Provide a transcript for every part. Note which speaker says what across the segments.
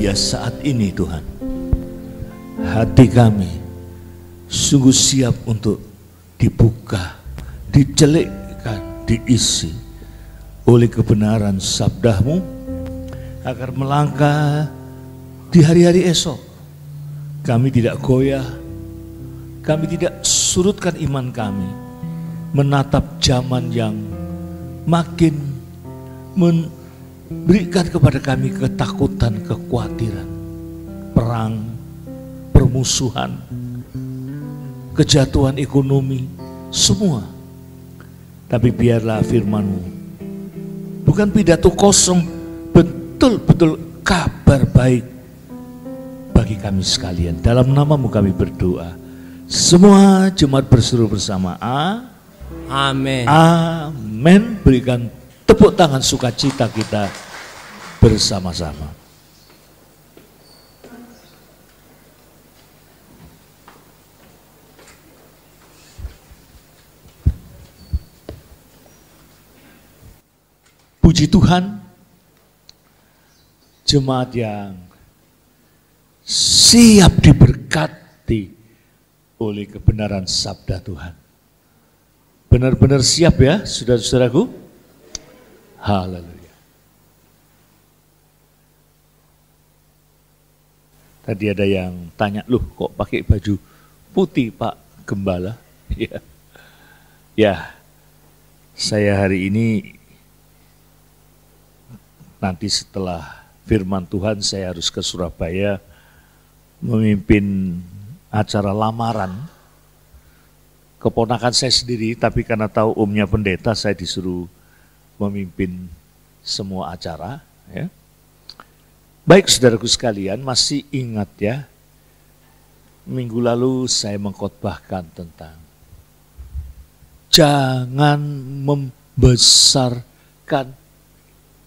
Speaker 1: Ya saat ini Tuhan, hati kami sungguh siap untuk dibuka, dicelikkan, diisi oleh kebenaran sabda-Mu, agar melangkah di hari-hari esok kami tidak goyah, kami tidak surutkan iman kami, menatap zaman yang makin memberikan kepada kami ketakutan, kekhawatiran, perang, permusuhan, kejatuhan ekonomi, semua. Tapi biarlah firman-Mu bukan pidato kosong, betul-betul kabar baik bagi kami sekalian. Dalam nama-Mu kami berdoa. Semua jemaat berseru bersama.
Speaker 2: Amin.
Speaker 1: Amin. Berikan tepuk tangan sukacita kita bersama-sama. Puji Tuhan, jemaat yang siap diberkati oleh kebenaran sabda Tuhan. Benar-benar siap ya, saudara-saudaraku? Haleluya. Tadi ada yang tanya, loh kok pakai baju putih Pak Gembala? Ya, saya hari ini nanti setelah firman Tuhan saya harus ke Surabaya memimpin acara lamaran keponakan saya sendiri, tapi karena tahu omnya pendeta saya disuruh memimpin semua acara. Ya. Baik saudaraku sekalian, masih ingat ya, minggu lalu saya mengkhotbahkan tentang jangan membesarkan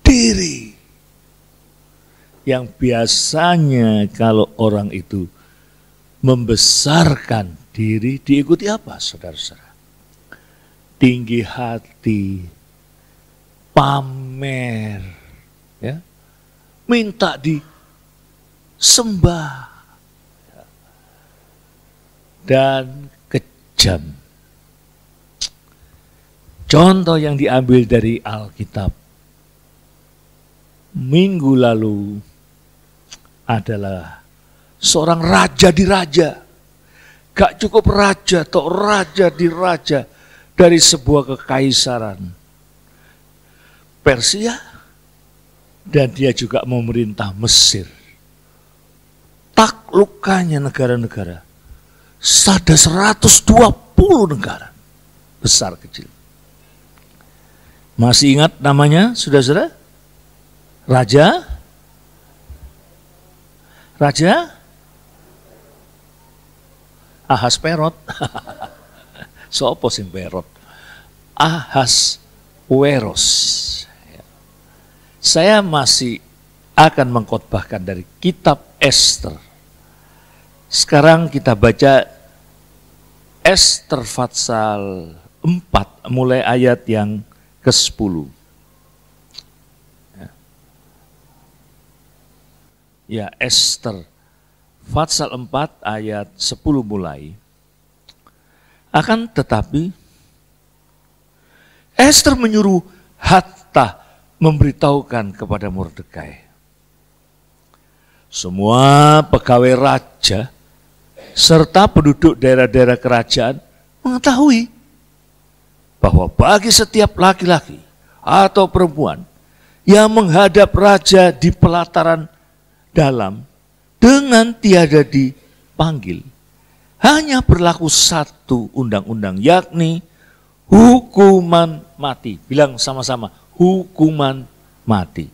Speaker 1: diri. Yang biasanya kalau orang itu membesarkan diri, diikuti apa saudara-saudara? Tinggi hati, pamer, ya, minta disembah, dan kejam. Contoh yang diambil dari Alkitab minggu lalu adalah seorang raja di raja. Gak cukup raja atau raja di raja dari sebuah kekaisaran Persia, dan dia juga memerintah Mesir. Taklukkannya negara-negara, ada 120 negara, besar kecil. Masih ingat namanya, saudara-saudara? Raja Ahasperot. Sopo sing perot? Ahasweros. Saya masih akan mengkhotbahkan dari kitab Ester. Sekarang kita baca Ester pasal 4 mulai ayat yang ke-10. Ya, Ester pasal 4 ayat 10 mulai. Akan tetapi Ester menyuruh Hatta memberitahukan kepada Mordekai. Semua pegawai raja serta penduduk daerah-daerah kerajaan mengetahui bahwa bagi setiap laki-laki atau perempuan yang menghadap raja di pelataran dalam dengan tiada dipanggil, hanya berlaku satu undang-undang, yakni hukuman mati. Bilang sama-sama, hukuman mati.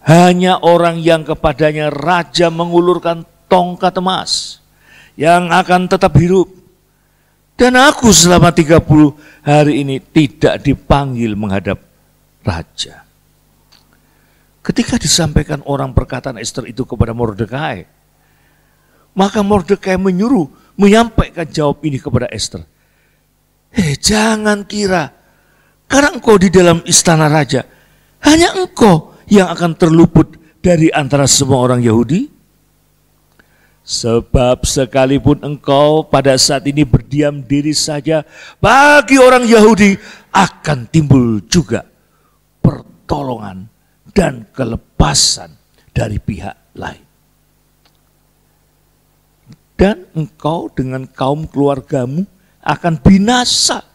Speaker 1: Hanya orang yang kepadanya raja mengulurkan tongkat emas yang akan tetap hidup. Dan aku selama 30 hari ini tidak dipanggil menghadap raja. Ketika disampaikan orang perkataan Ester itu kepada Mordekai, maka Mordekai menyuruh menyampaikan jawab ini kepada Ester. Jangan kira karena engkau di dalam istana raja, hanya engkau yang akan terluput dari antara semua orang Yahudi? Sebab sekalipun engkau pada saat ini berdiam diri saja, bagi orang Yahudi akan timbul juga pertolongan dan kelepasan dari pihak lain. Dan engkau dengan kaum keluargamu akan binasa.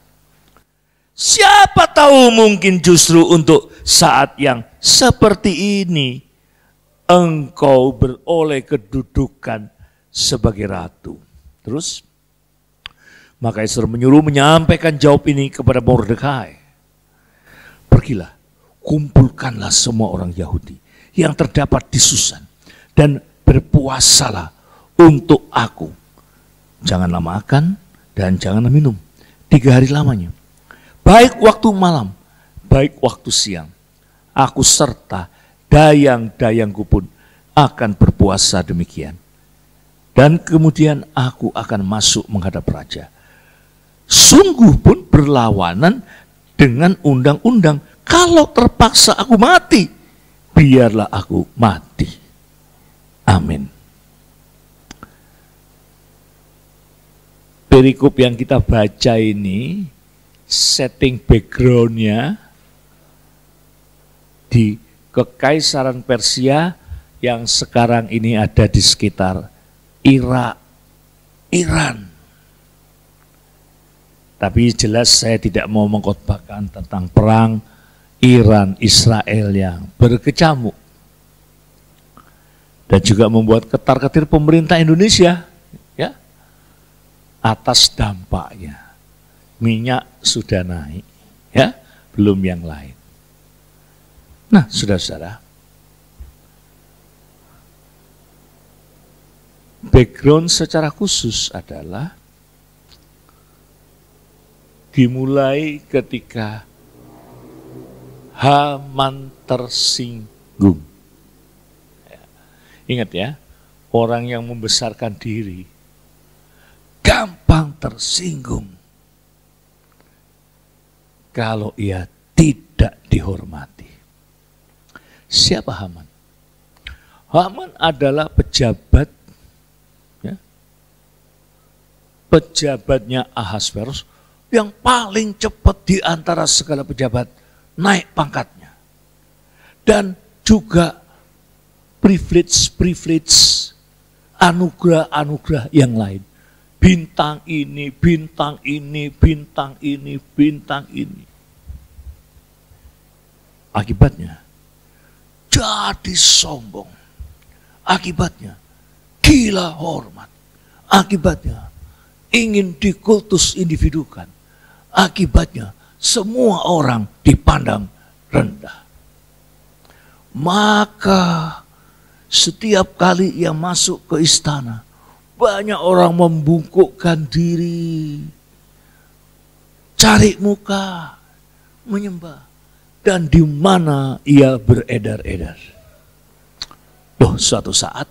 Speaker 1: Siapa tahu mungkin justru untuk saat yang seperti ini engkau beroleh kedudukan sebagai ratu. Terus, maka Ester menyuruh menyampaikan jawab ini kepada Mordekai. Pergilah, kumpulkanlah semua orang Yahudi yang terdapat di Susan dan berpuasalah untuk aku. Janganlah makan dan janganlah minum 3 hari lamanya. Baik waktu malam, baik waktu siang. Aku serta dayang-dayangku pun akan berpuasa demikian. Dan kemudian aku akan masuk menghadap raja. Sungguh pun berlawanan dengan undang-undang. Kalau terpaksa aku mati, biarlah aku mati. Amin. Perikop yang kita baca ini, setting background-nya di Kekaisaran Persia yang sekarang ini ada di sekitar Irak, Iran. Tapi jelas saya tidak mau mengkhotbahkan tentang perang Iran Israel yang berkecamuk dan juga membuat ketar-ketir pemerintah Indonesia, ya, atas dampaknya. Minyak sudah naik, ya, belum yang lain. Nah, saudara-saudara, background secara khusus adalah dimulai ketika Haman tersinggung. Ingat ya, orang yang membesarkan diri gampang tersinggung kalau ia tidak dihormati. Siapa Haman? Haman adalah pejabat, ya, pejabatnya Ahasverus yang paling cepat di antara segala pejabat naik pangkatnya. Dan juga privilege, anugerah-anugerah yang lain. Bintang ini, bintang ini, bintang ini, bintang ini. Akibatnya jadi sombong. Akibatnya gila hormat. Akibatnya ingin dikultus individukan. Akibatnya semua orang dipandang rendah. Maka setiap kali ia masuk ke istana, banyak orang membungkukkan diri, cari muka, menyembah. Dan di mana ia beredar-edar. Loh, suatu saat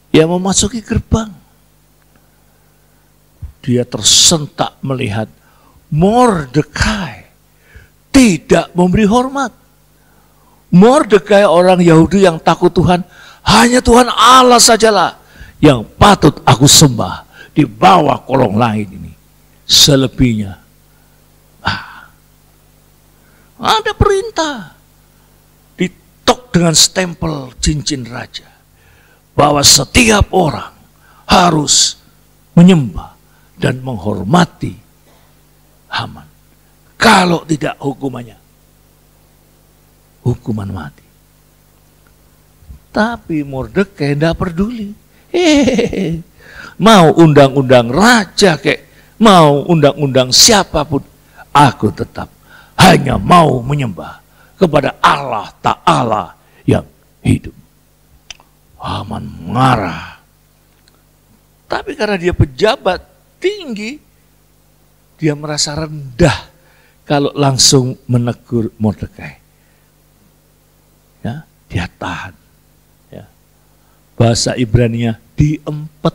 Speaker 1: ia memasuki gerbang. Dia tersentak melihat Mordekai tidak memberi hormat. Mordekai orang Yahudi yang takut Tuhan, hanya Tuhan Allah sajalah yang patut aku sembah di bawah kolong langit ini. Selebihnya ada perintah ditok dengan stempel cincin raja bahwa setiap orang harus menyembah dan menghormati Haman. Kalau tidak hukumannya hukuman mati. Tapi Mordekai tidak peduli. Mau undang-undang raja kek, mau undang-undang siapapun, aku tetap hanya mau menyembah kepada Allah Ta'ala yang hidup. Haman marah. Tapi karena dia pejabat tinggi, dia merasa rendah kalau langsung menegur Mordekai. Ya, dia tahan. Ya. Bahasa Ibraninya diempet.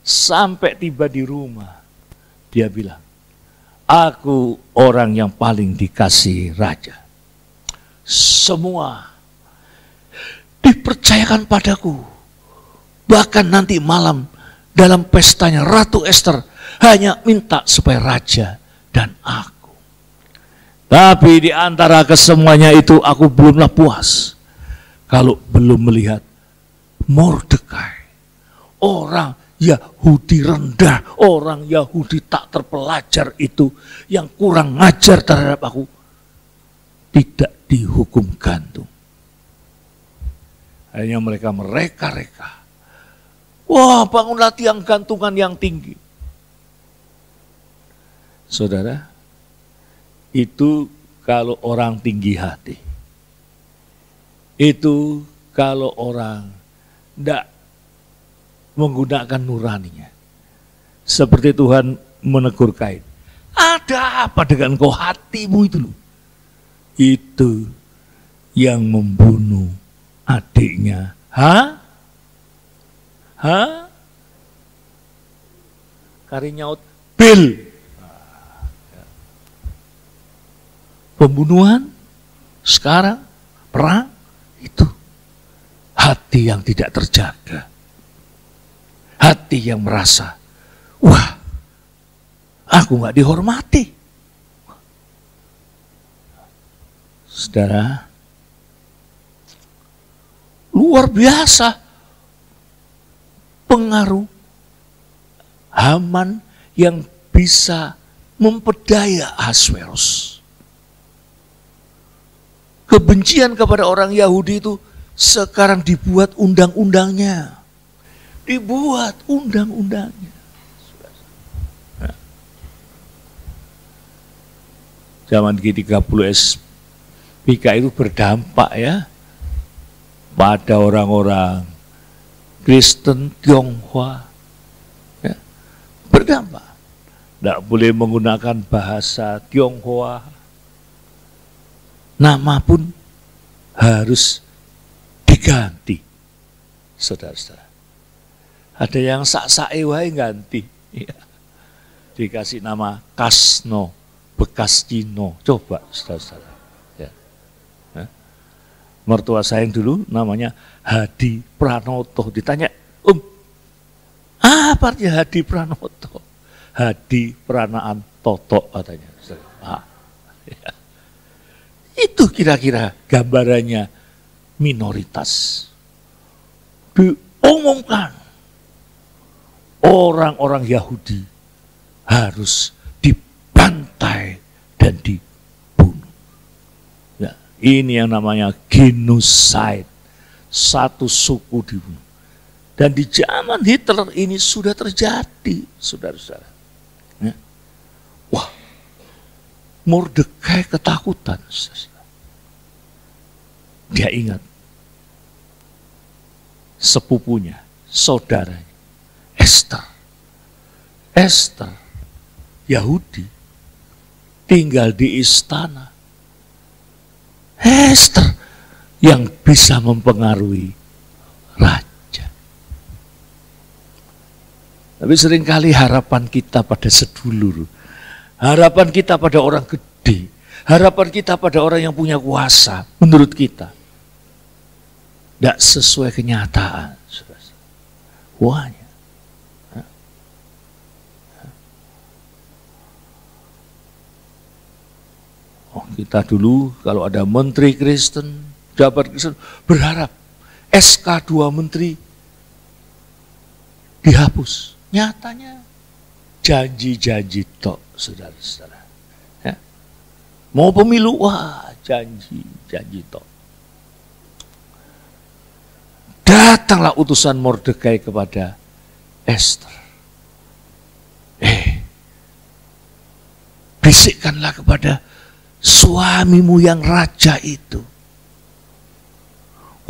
Speaker 1: Sampai tiba di rumah, dia bilang, aku orang yang paling dikasihi raja. Semua dipercayakan padaku. Bahkan nanti malam dalam pestanya Ratu Ester hanya minta supaya raja dan aku. Tapi di antara kesemuanya itu aku belumlah puas kalau belum melihat Mordekai, orang Yahudi rendah, orang Yahudi tak terpelajar itu yang kurang ngajar terhadap aku, tidak dihukum gantung. Hanya mereka mereka-reka. Wah, bangunlah tiang gantungan yang tinggi. Saudara, itu kalau orang tinggi hati. Itu kalau orang tidak menggunakan nuraninya. Seperti Tuhan menegur Kain. Ada apa dengan kau hatimu itu loh? Itu yang membunuh adiknya. Kari nyaut, Bil. Pembunuhan, sekarang, perang, itu hati yang tidak terjaga. Hati yang merasa, wah, aku gak dihormati. Saudara, luar biasa pengaruh Haman yang bisa memperdaya Ahasverus. Kebencian kepada orang Yahudi itu sekarang dibuat undang-undangnya. Dibuat undang-undangnya. Zaman G30 SPK itu berdampak ya pada orang-orang Kristen Tionghoa. Ya, berdampak. Tidak boleh menggunakan bahasa Tionghoa. Nama pun harus diganti. Saudara-saudara. Ada yang sak-sae wae ganti. Ya. Dikasih nama Kasno, bekas Cino. Coba saudara-saudara. Ya. Mertua saya yang dulu namanya Hadi Pranoto. Ditanya, apa artinya Hadi Pranoto? Hadi Pranaan Toto katanya. Ya. Itu kira-kira gambarannya minoritas. Diumumkan orang-orang Yahudi harus dibantai dan dibunuh. Ya, ini yang namanya genocide. Satu suku dibunuh. Dan di zaman Hitler ini sudah terjadi, saudara-saudara. Ya. Wah, Mordekai ketakutan. Dia ingat sepupunya, saudaranya, Ester. Ester, Yahudi, tinggal di istana. Ester yang bisa mempengaruhi raja. Tapi seringkali harapan kita pada sedulur, harapan kita pada orang gede, harapan kita pada orang yang punya kuasa, menurut kita, tidak sesuai kenyataan. Wahnya. Oh, kita dulu kalau ada menteri Kristen, jabat Kristen, berharap SK2 menteri dihapus. Nyatanya janji-janji tok, saudara-saudara. Ya. Mau pemilu, wah janji tok. Datanglah utusan Mordekai kepada Ester. Bisikkanlah kepada suamimu yang raja itu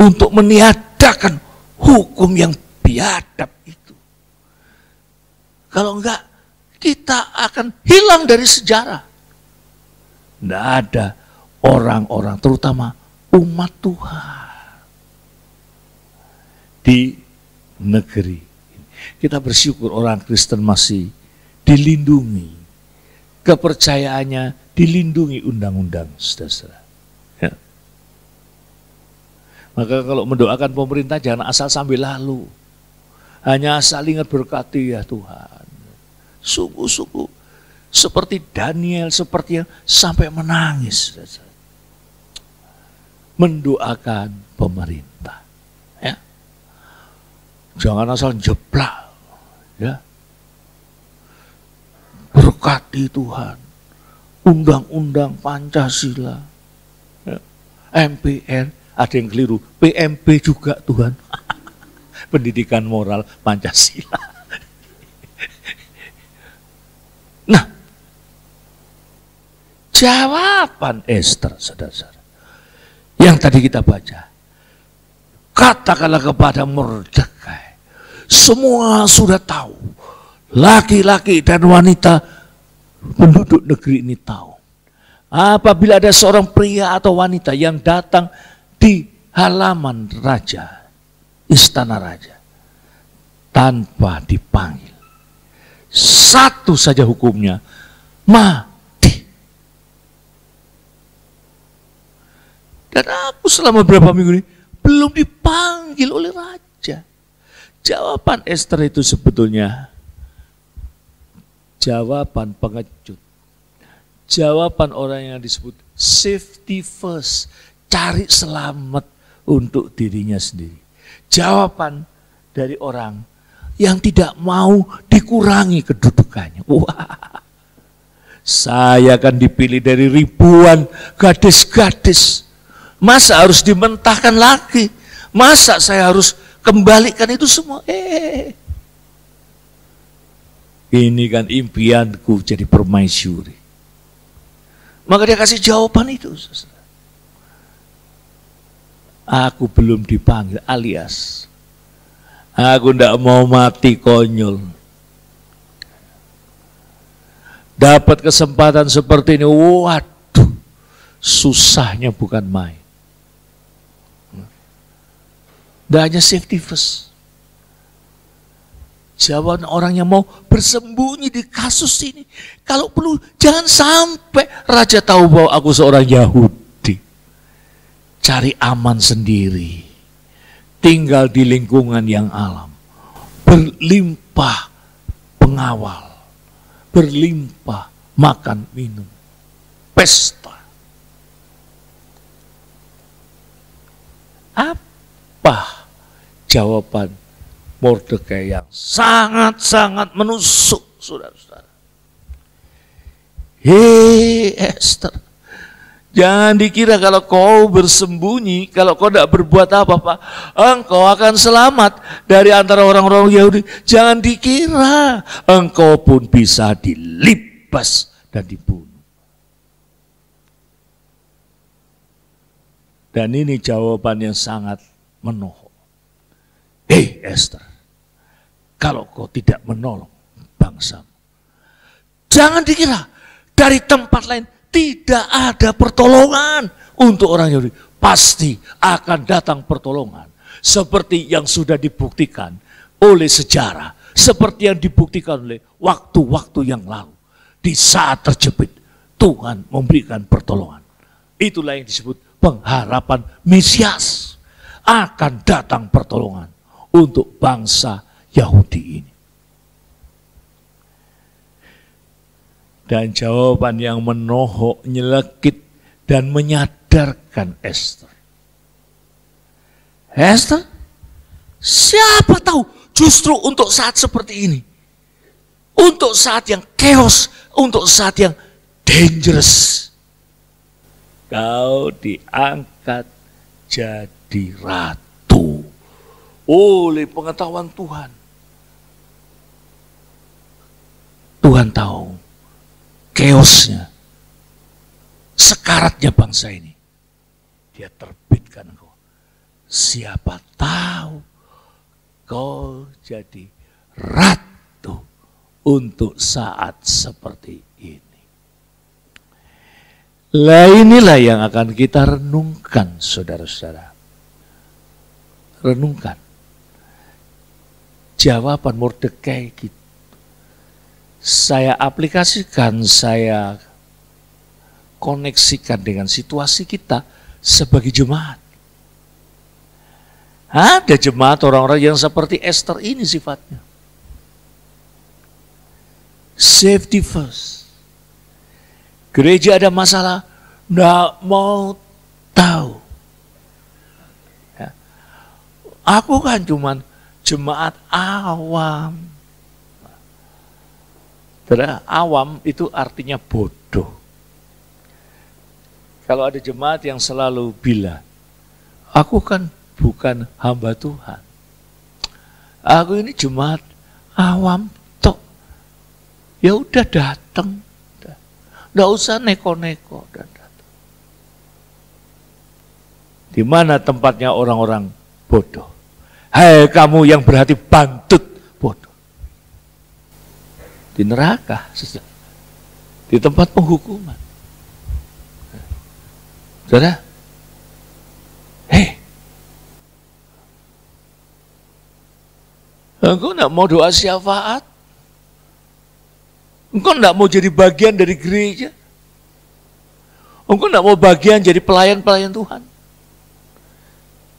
Speaker 1: untuk meniadakan hukum yang biadab itu. Kalau enggak, kita akan hilang dari sejarah. Tidak ada orang-orang, terutama umat Tuhan di negeri. Kita bersyukur orang Kristen masih dilindungi. Kepercayaannya dilindungi undang-undang, saudara-saudara. Ya. Maka kalau mendoakan pemerintah jangan asal sambil lalu. Hanya asal ingat berkati ya Tuhan. Sungguh-sungguh seperti Daniel, seperti yang sampai menangis. Mendoakan pemerintah. Ya. Jangan asal jeplak. Ya. Berkati Tuhan. Undang-undang Pancasila. Ya. MPR. Ada yang keliru, PMP juga Tuhan. Pendidikan moral Pancasila. Nah, jawaban Esther, saudara-saudara, yang tadi kita baca, katakanlah kepada Mordekai, semua sudah tahu, laki-laki dan wanita penduduk negeri ini tahu. Apabila ada seorang pria atau wanita yang datang di halaman raja, istana raja, tanpa dipanggil, satu saja hukumnya, mati. Dan aku selama berapa minggu ini belum dipanggil oleh raja. Jawaban Esther itu sebetulnya jawaban pengecut. Jawaban orang yang disebut safety first. Cari selamat untuk dirinya sendiri. Jawaban dari orang yang tidak mau dikurangi kedudukannya. Wah, saya akan dipilih dari ribuan gadis-gadis. Masa harus dimentahkan lagi? Masa saya harus kembalikan itu semua? Ini kan impianku jadi permaisuri. Maka dia kasih jawaban itu. Aku belum dipanggil, alias aku tidak mau mati konyol. Dapat kesempatan seperti ini, waduh, susahnya bukan main. Tidak hanya safety first. Jawaban orang yang mau bersembunyi di kasus ini. Kalau perlu jangan sampai raja tahu bahwa aku seorang Yahudi. Cari aman sendiri, tinggal di lingkungan yang alam, berlimpah pengawal, berlimpah makan minum, pesta. Apa jawaban Mordekai yang sangat-sangat menusuk, saudara-saudara? Hei Esther, jangan dikira kalau kau bersembunyi, kalau kau tidak berbuat apa-apa, engkau akan selamat dari antara orang-orang Yahudi. Jangan dikira engkau pun bisa dilibas dan dibunuh. Dan ini jawaban yang sangat menohok. Esther, kalau kau tidak menolong bangsamu, jangan dikira dari tempat lain tidak ada pertolongan untuk orang Yahudi. Pasti akan datang pertolongan. Seperti yang sudah dibuktikan oleh sejarah. Seperti yang dibuktikan oleh waktu-waktu yang lalu. Di saat terjepit, Tuhan memberikan pertolongan. Itulah yang disebut pengharapan Mesias. Akan datang pertolongan untuk bangsa Yahudi ini. Dan jawaban yang menohok, nyelekit, dan menyadarkan Esther. Esther, siapa tahu justru untuk saat seperti ini. Untuk saat yang chaos, untuk saat yang dangerous. Kau diangkat jadi ratu oleh pengetahuan Tuhan. Tuhan tahu chaosnya, sekaratnya bangsa ini. Dia terbitkan engkau. Siapa tahu kau jadi ratu untuk saat seperti ini. Lah inilah yang akan kita renungkan, saudara-saudara. Renungkan. Jawaban Mordekai kita. Saya aplikasikan, saya koneksikan dengan situasi kita sebagai jemaat. Ada jemaat orang-orang yang seperti Esther ini sifatnya. Safety first. Gereja ada masalah, nggak mau tahu. Ya. Aku kan cuman jemaat awam. Karena awam itu artinya bodoh. Kalau ada jemaat yang selalu bilang, aku kan bukan hamba Tuhan. Aku ini jemaat awam tok. Ya udah datang. Nggak usah neko-neko dan datang. Di mana tempatnya orang-orang bodoh? Hai kamu yang berhati bantut bodoh. Di neraka, di tempat penghukuman. Saudara, engkau enggak mau doa syafaat? Engkau enggak mau jadi bagian dari gereja? Engkau enggak mau bagian jadi pelayan-pelayan Tuhan?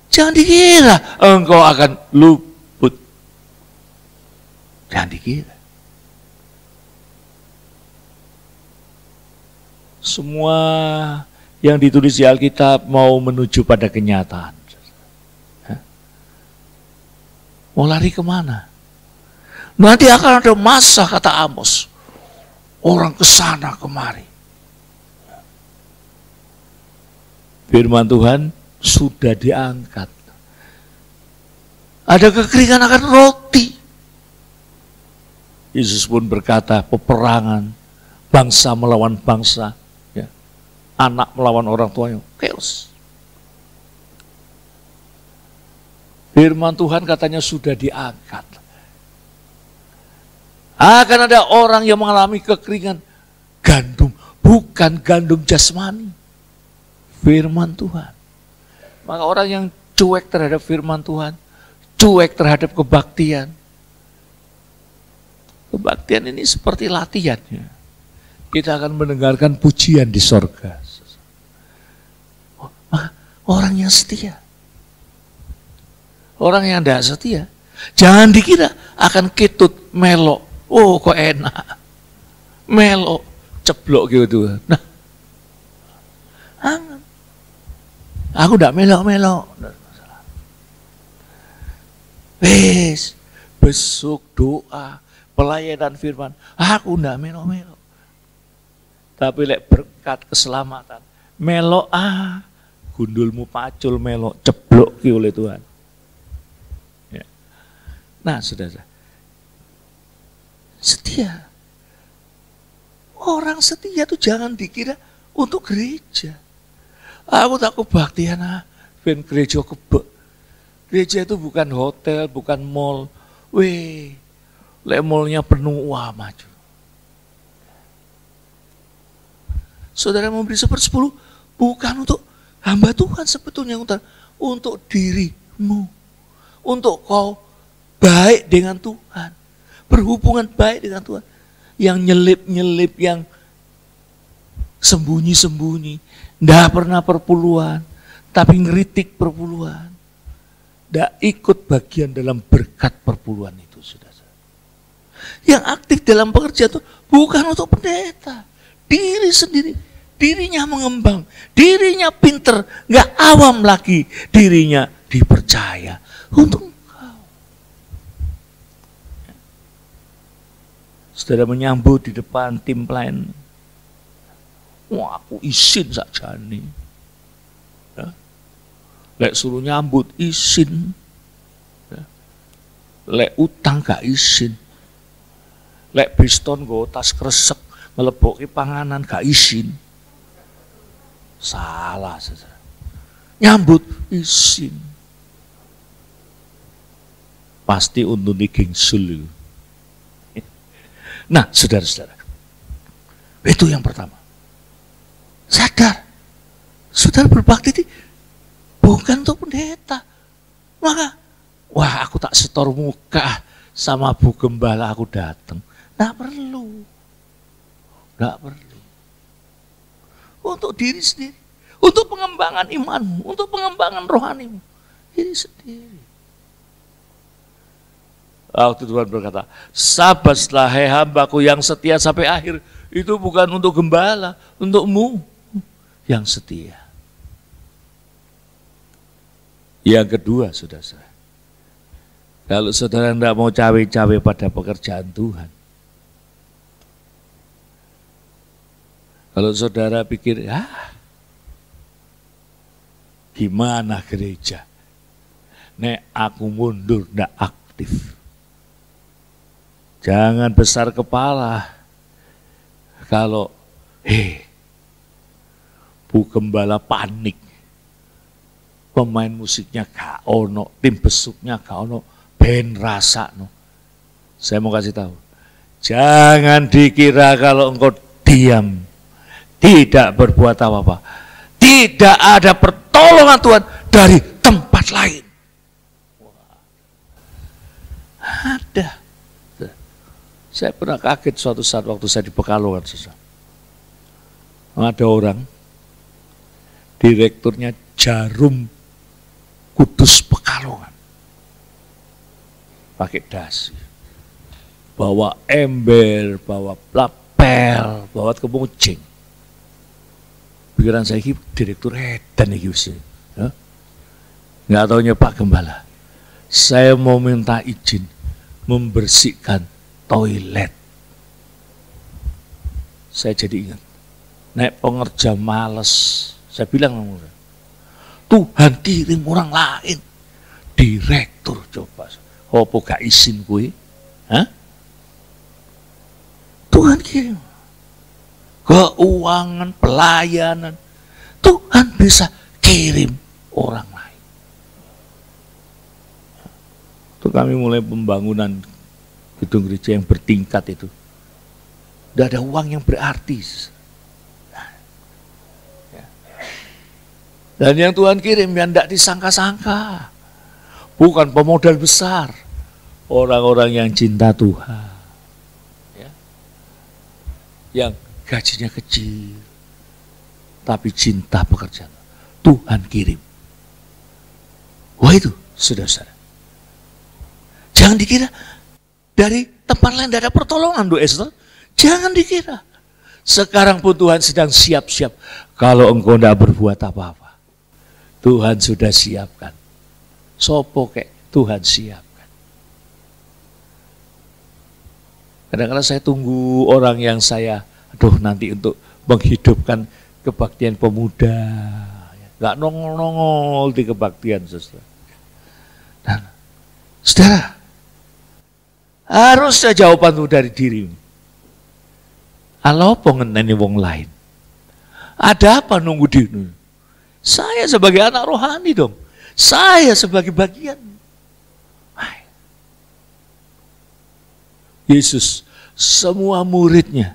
Speaker 1: Jangan dikira engkau akan luput. Jangan dikira. Semua yang ditulis di Alkitab mau menuju pada kenyataan. Mau lari kemana? Nanti akan ada masa, kata Amos, orang kesana kemari. Firman Tuhan sudah diangkat. Ada kekeringan akan roti. Yesus pun berkata, peperangan bangsa melawan bangsa, ya. Anak melawan orang tuanya, chaos. Firman Tuhan katanya sudah diangkat. Akan ada orang yang mengalami kekeringan gandum, bukan gandum jasmani. Firman Tuhan. Maka orang yang cuek terhadap firman Tuhan, cuek terhadap kebaktian. Kebaktian ini seperti latihannya. Kita akan mendengarkan pujian di sorga. Orang yang setia. Orang yang tidak setia, jangan dikira akan ketut melok. Oh kok enak. Melok, ceblok gitu. Nah, aku tidak melok-melok. Wes, besuk doa, pelayanan firman. Aku tidak melok-melok. Tapi lek berkat keselamatan, melok gundulmu pacul melok, ceblok oleh Tuhan. Nah, saudara, setia. Orang setia itu jangan dikira untuk gereja. Aku tak kebaktian, ben gereja kebek. Gereja itu bukan hotel, bukan mall. Weh, lek mallnya penuh, wah maju. Saudara memberi 1/10 bukan untuk hamba Tuhan sebetulnya, untuk dirimu, untuk kau baik dengan Tuhan, berhubungan baik dengan Tuhan. Yang nyelip-nyelip, yang sembunyi-sembunyi, tidak pernah perpuluhan, tapi ngeritik perpuluhan, tidak ikut bagian dalam berkat perpuluhan itu, saudara. Yang aktif dalam pekerjaan itu bukan untuk pendeta, diri sendiri, dirinya mengembang, dirinya pinter, nggak awam lagi, dirinya dipercaya untuk saudara menyambut di depan tim pelayan. Wah, aku izin saja nih. Ya. Lek suruh nyambut izin. Ya. Lek utang gak izin. Lek Briston go tas kresek meleboki panganan gak izin. Salah saudara. Nyambut izin. Pasti untuk gengsul. Nah, saudara-saudara, itu yang pertama. Sadar, saudara berbakti itu bukan untuk pendeta. Maka, wah aku tak setor muka sama Bu Gembala aku datang. Nggak perlu. Nggak perlu. Untuk diri sendiri, untuk pengembangan imanmu, untuk pengembangan rohanimu. Ini sendiri. Waktu Tuhan berkata, sabatlah hai hambaku yang setia sampai akhir. Itu bukan untuk gembala, untukmu yang setia. Yang kedua, saudara, kalau saudara tidak mau cawe-cawe pada pekerjaan Tuhan, kalau saudara pikir, gimana gereja? Nek aku mundur, tidak aktif. Jangan besar kepala. Kalau, Bu Gembala panik. Pemain musiknya gak ono, tim besuknya gak ono, band rasa no. Saya mau kasih tahu, jangan dikira kalau engkau diam, tidak berbuat apa-apa, tidak ada pertolongan Tuhan dari tempat lain. Ada. Saya pernah kaget suatu saat waktu saya di Pekalongan. Ada orang, direkturnya Jarum Kudus Pekalongan, pakai dasi, bawa ember, bawa lapel, bawa kemucing. Pikiran saya ini direktur edan ini ya? Nggak taunya Pak Gembala, saya mau minta izin membersihkan toilet. Saya jadi ingat, naik pengerja males, saya bilang sama orang, Tuhan kirim orang lain, direktur coba, apa gak izin gue? Tuhan kirim, keuangan, pelayanan, Tuhan bisa kirim orang lain. Itu kami mulai pembangunan gedung gereja yang bertingkat itu. Tidak ada uang yang berarti. Dan yang Tuhan kirim yang tidak disangka-sangka. Bukan pemodal besar. Orang-orang yang cinta Tuhan. Ya. Yang gajinya kecil. Tapi cinta pekerjaan. Tuhan kirim. Wah itu, saudara-saudara. Jangan dikira dari tempat lain tidak ada pertolongan, Bu Esther. Jangan dikira. Sekarang pun Tuhan sedang siap-siap. Kalau engkau tidak berbuat apa-apa, Tuhan sudah siapkan. Sopo kek Tuhan siapkan. Kadang-kadang saya tunggu orang yang saya, nanti untuk menghidupkan kebaktian pemuda. Gak nongol-nongol di kebaktian, saudara. Dan, saudara, harusnya jawaban itu dari dirimu. Kalau pengenani wong lain, ada apa nunggu diri? Saya sebagai anak rohani dong. Saya sebagai bagian. Yesus, semua muridnya,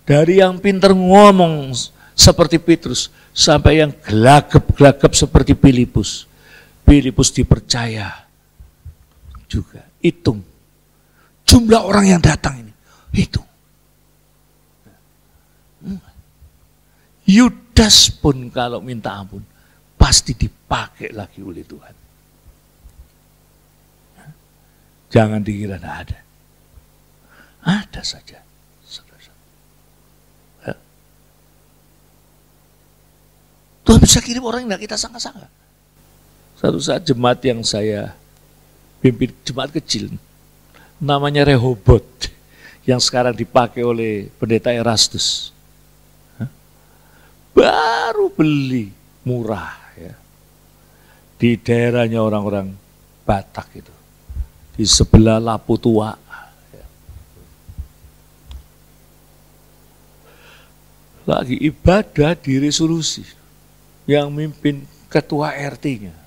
Speaker 1: dari yang pintar ngomong seperti Petrus, sampai yang gelagap-gelagap seperti Filipus. Filipus dipercaya juga. Hitung jumlah orang yang datang ini. Hitung. Yudas pun kalau minta ampun pasti dipakai lagi oleh Tuhan. Jangan dikira tidak ada. Ada saja. Ya. Tuhan bisa kirim orang yang tidak kita sangka-sangka. Satu saat jemaat yang saya pimpin, jemaat kecil, namanya Rehobot, yang sekarang dipakai oleh pendeta Erastus. Baru beli murah ya, di daerahnya orang-orang Batak itu, di sebelah Lapu Tua. Ya. Lagi ibadah di resolusi, yang mimpin ketua RT-nya.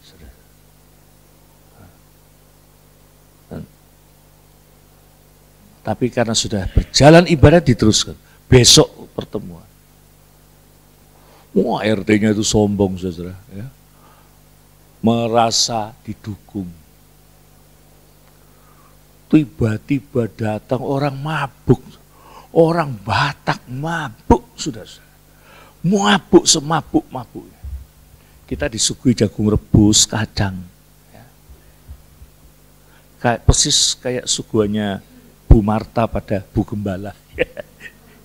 Speaker 1: Tapi karena sudah berjalan ibadah diteruskan, besok pertemuan. Wah, RT-nya itu sombong, saudara. Ya. Merasa didukung. Tiba-tiba datang orang mabuk. Orang Batak mabuk, saudara. Mabuk semabuk-mabuknya. Kita disuguhi jagung rebus, kacang. kayak persis kayak suguhannya Bu Marta pada Bu Gembala.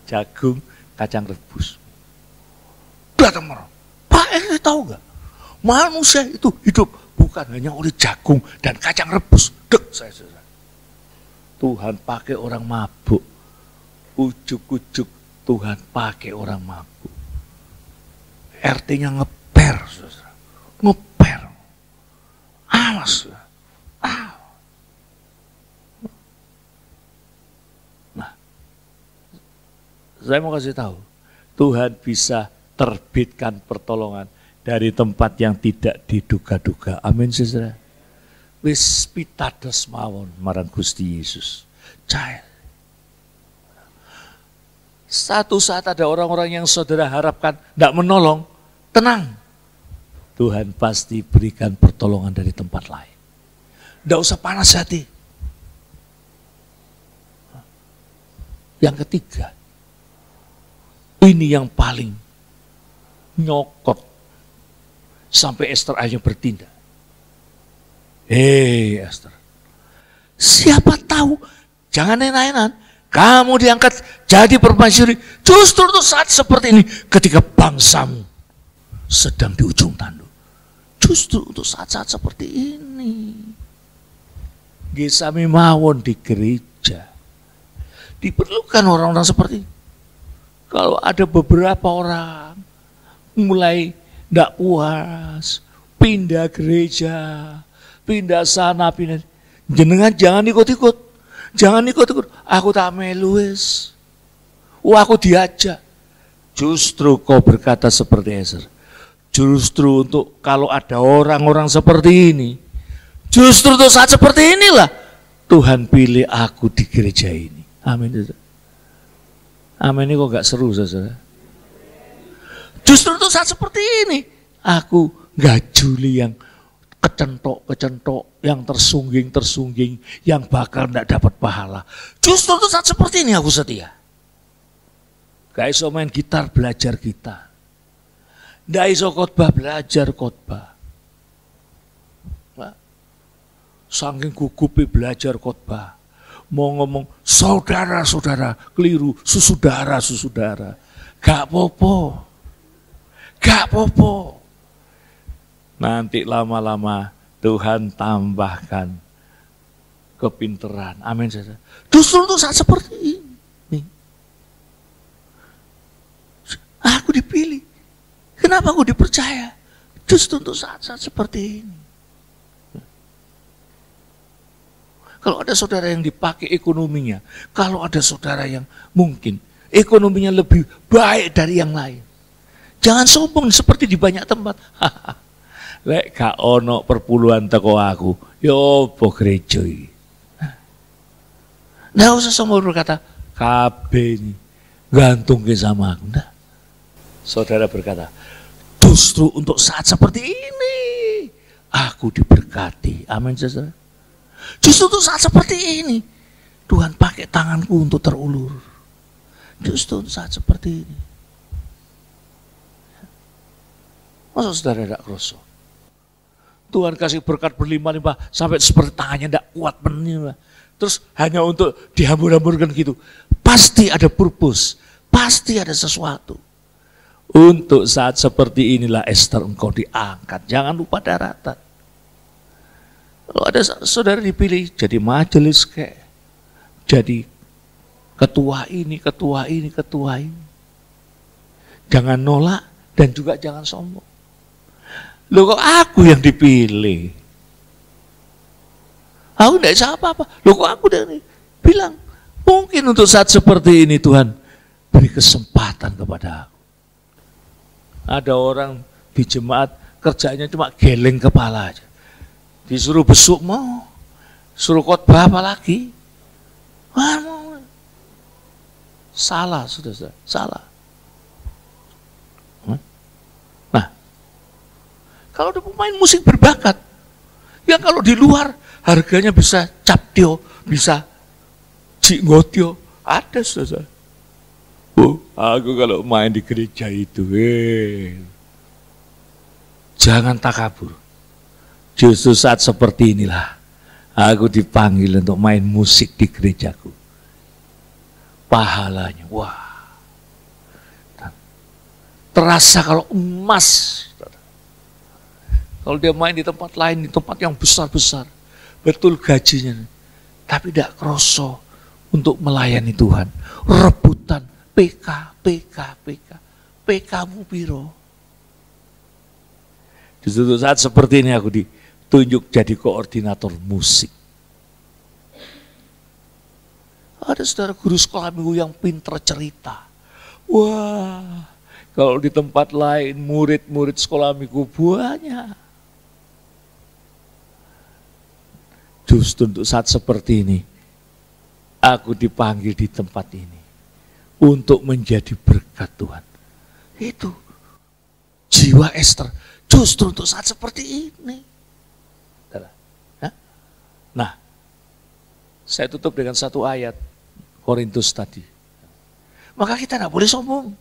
Speaker 1: Jagung, kacang rebus. Datang marah. Pak tahu nggak? Manusia itu hidup bukan hanya oleh jagung dan kacang rebus. Dek, saya. Tuhan pakai orang mabuk. Ujuk-ujuk Tuhan pakai orang mabuk. RT-nya ngeper, saudara. Ngeper. Awas. Nah, saya mau kasih tahu, Tuhan bisa terbitkan pertolongan dari tempat yang tidak diduga-duga. Amin, saudara. Wis pitados mawon marang Gusti Yesus. Child. Satu saat ada orang-orang yang saudara harapkan tidak menolong, tenang. Tuhan pasti berikan pertolongan dari tempat lain. Tidak usah panas hati. Yang ketiga, ini yang paling nyokot sampai Esther akhirnya bertindak. Esther, siapa tahu, jangan enak-enakan, kamu diangkat jadi permaisuri justru untuk saat seperti ini, ketika bangsamu sedang di ujung tanduk. Justru untuk saat-saat seperti ini. Gesami mawon di gereja. Diperlukan orang-orang seperti ini. Kalau ada beberapa orang mulai tidak puas, pindah gereja, pindah sana, pindah. Jenengan jangan ikut-ikut. Jangan ikut-ikut. Aku tak melu wis. Aku diajak. Justru kau berkata seperti Esther. Justru untuk kalau ada orang-orang seperti ini, justru untuk saat seperti inilah Tuhan pilih aku di gereja ini. Amin. Amin, ini kok gak seru, saudara? Justru untuk saat seperti ini, aku gak juli yang kecentok, yang tersungging, yang bakal tidak dapat pahala. Justru untuk saat seperti ini aku setia. Gak iso main gitar, belajar gitar. Gak iso khotbah, belajar khotbah. Saking gugupi belajar khotbah. Mau ngomong saudara-saudara, keliru, susudara. Gak popo. Nanti lama-lama Tuhan tambahkan kepinteran. Amin, saudara. Justru untuk saat seperti ini, aku dipilih. Kenapa aku dipercaya? Justru untuk saat-saat seperti ini. Kalau ada saudara yang dipakai ekonominya, kalau ada saudara yang mungkin ekonominya lebih baik dari yang lain, jangan sombong seperti di banyak tempat. Lek gak ono perpuluhan teko aku, yo po gereja iki. Nggak usah sombong berkata, kabeh ini gantung ke sama aku. Nah, saudara berkata, justru untuk saat seperti ini, aku diberkati. Amin, saudara. Justru untuk saat seperti ini, Tuhan pakai tanganku untuk terulur. Justru untuk saat seperti ini. Masa saudara tidak kroso? Tuhan kasih berkat berlimpah-limpah sampai seperti tangannya tidak kuat menimba. Terus hanya untuk dihambur-hamburkan gitu. Pasti ada purpose, pasti ada sesuatu. Untuk saat seperti inilah Esther engkau diangkat. Jangan lupa daratan. Kalau ada saudara dipilih jadi majelis kayak, jadi ketua ini. Jangan nolak dan juga jangan sombong. Loh kok aku yang dipilih? Aku tidak bisa apa-apa. Loh kok aku bilang, mungkin untuk saat seperti ini Tuhan beri kesempatan kepada aku. Ada orang di jemaat kerjanya cuma geleng kepala aja. Disuruh besuk mau, suruh khotbah apa lagi? Salah, sudah, salah. Nah, kalau ada pemain musik berbakat, yang kalau di luar harganya bisa captio, bisa cingotio, ada, sudah. Aku kalau main di gereja itu, jangan takabur. Justru saat seperti inilah Aku dipanggil untuk main musik di gerejaku. Pahalanya, wah. Terasa kalau emas. Kalau dia main di tempat lain, di tempat yang besar-besar. Betul gajinya. Tapi tidak kroso untuk melayani Tuhan. Rebutan, PK. PK-mu piro. Di suatu saat seperti ini aku ditunjuk jadi koordinator musik. Ada saudara guru sekolah minggu yang pinter cerita. Wah, kalau di tempat lain murid-murid sekolah minggu banyak. Justru untuk saat seperti ini, aku dipanggil di tempat ini untuk menjadi berkat Tuhan. Itu jiwa Esther justru untuk saat seperti ini. Nah, saya tutup dengan satu ayat Korintus tadi. Maka kita tidak boleh sombong.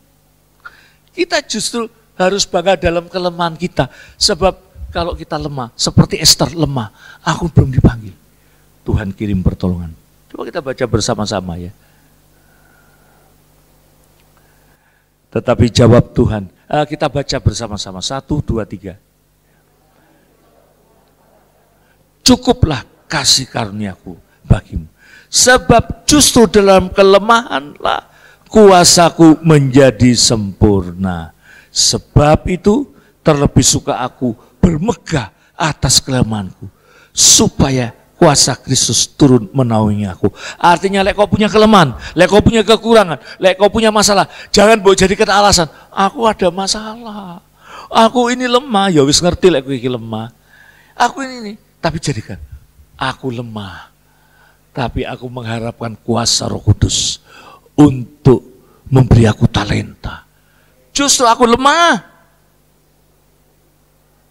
Speaker 1: Kita justru harus bangga dalam kelemahan kita. Sebab kalau kita lemah, seperti Esther lemah, aku belum dipanggil. Tuhan kirim pertolongan. Coba kita baca bersama-sama ya. Tetapi jawab Tuhan. Kita baca bersama-sama. 1, 2, 3. Cukuplah kasih karuniaku bagimu. Sebab justru dalam kelemahanlah kuasaku menjadi sempurna. Sebab itu terlebih suka aku bermegah atas kelemahanku. Supaya kuasa Kristus turun menaungi aku. Artinya lek kau punya kelemahan, lek kau punya kekurangan, lek kau punya masalah, jangan bawa jadikan alasan. Aku ada masalah. Aku ini lemah, ya wis ngerti lek aku ini lemah. Aku ini, tapi jadikan aku lemah. Tapi aku mengharapkan kuasa Roh Kudus untuk memberi aku talenta. Justru aku lemah.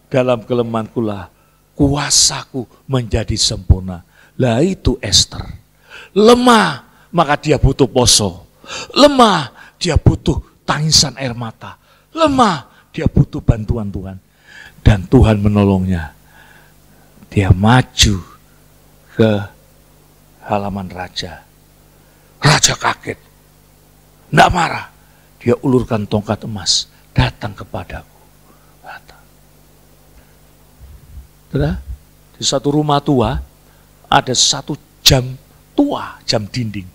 Speaker 1: Dalam kelemahanku lah kuasaku menjadi sempurna. Lah itu Esther. Lemah, maka dia butuh poso. Lemah, dia butuh tangisan air mata. Lemah, dia butuh bantuan Tuhan. Dan Tuhan menolongnya. Dia maju ke halaman raja. Raja kaget. Tidak marah. Dia ulurkan tongkat emas. Datang kepadaku. Di satu rumah tua ada satu jam tua, jam dinding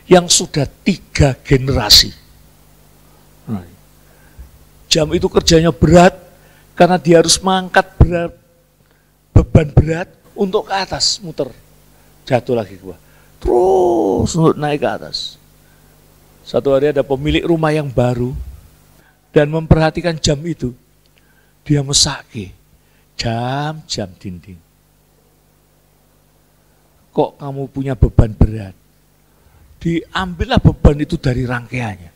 Speaker 1: yang sudah 3 generasi. Jam itu kerjanya berat karena dia harus mengangkat beban berat untuk ke atas, muter, jatuh lagi ke bawah, terus untuk naik ke atas. Satu hari ada pemilik rumah yang baru dan memperhatikan jam itu, dia mesake. Jam dinding. Kok kamu punya beban berat? Diambillah beban itu dari rangkaiannya.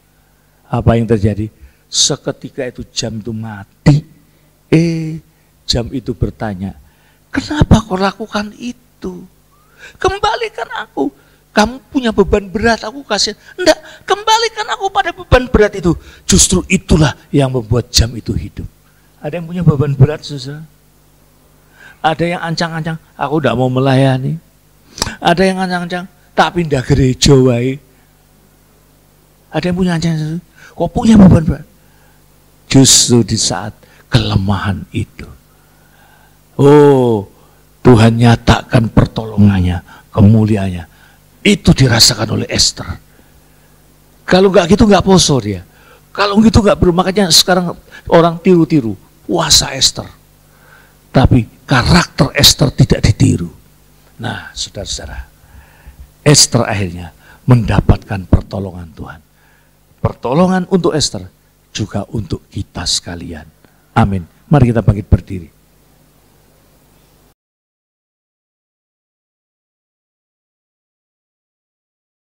Speaker 1: Apa yang terjadi? Seketika itu jam itu mati. Jam itu bertanya, kenapa kau lakukan itu? Kembalikan aku. Kamu punya beban berat, aku kasih. Enggak, kembalikan aku pada beban berat itu. Justru itulah yang membuat jam itu hidup. Ada yang punya beban berat, saudara? Ada yang ancang-ancang, aku tidak mau melayani. Ada yang ancang-ancang, tak pindah gereja wae. Ada yang punya ancang-ancang, kok punya beban berat? Justru di saat kelemahan itu. Oh, Tuhan nyatakan pertolongannya, kemuliaannya. Itu dirasakan oleh Esther. Kalau nggak gitu nggak poso dia. Kalau gitu nggak makanya sekarang orang tiru-tiru puasa Esther. Tapi karakter Esther tidak ditiru. Nah, saudara-saudara, Esther akhirnya mendapatkan pertolongan Tuhan. Pertolongan untuk Esther juga untuk kita sekalian. Amin. Mari kita bangkit berdiri.